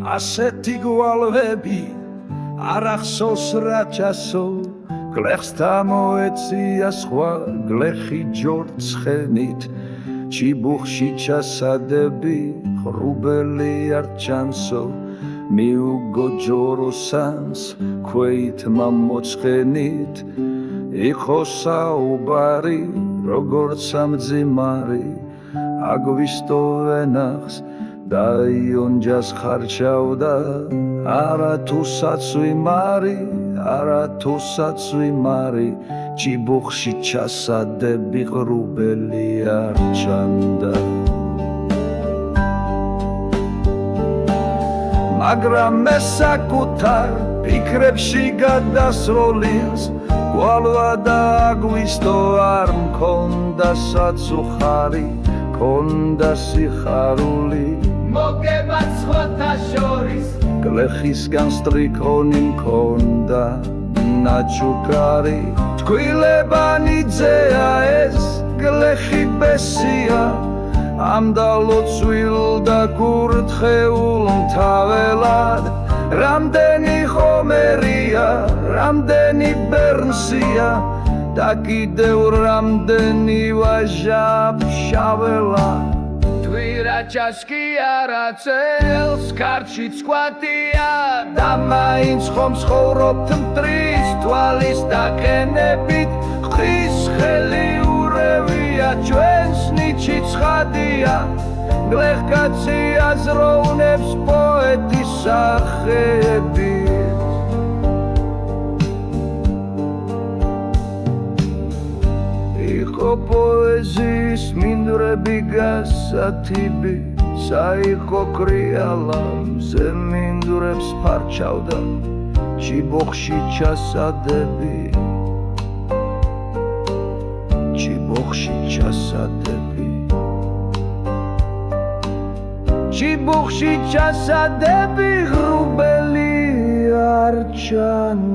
ასეთი გვალვები არ ახსოვს რა ჩასო გლეხს დამოეწია სხვა გლეხი ჯორცხენით ჩიბუხში ჩასადები ღრუბელი არ ჩანსო მიუგო ჯოროსანს ქვეითმა მოცხენით იყო საუბარი როგორც სამძიმარი აგვისტო ვენახს დაიონჯას ხარჩავდა არა თუსაც ვიმარი არა თუსაც ვიმარი ჩიბუხში ჩასადები ღრუბელი არ ჩანდა მაგრამ მე საკუთარ ფიქრებში გადასროლის გვალვა და აგვისტო არ მქონდა საცუხარი მქონდა სიხარული მოგებაც სხვათა შორის გლეხისგან სტრიქონი მქონდა ნაჩუქარი თქვილებანი ძეა ეს გლეხი ბესია ამდალო ცვილ და გურთხეულ მთაველად რამდენი ხომერია რამდენი ბერნსია და კიდევ რამდენი ვაჟა ფშაველა თვირა ჩასკი არა წელს ქარჩი ცხვატია და მაინც ხომ ცხოვრობთ მტრის თვალის დაყენებით ხრის ხელი ურევია ჩვენს ნიჩი ცხადია გლეხკაცი აზროვნებს პოეტის სახეები იყო პოეზიის მინდვრები გასათიბი საიყო კრიალა მზე მინდვრებს ფარჩავდა ჩიბუხში ჩასადები ჩიბუხში ჩასადები ჩიბუხში ჩასადები ღრუბელი არ ჩანდა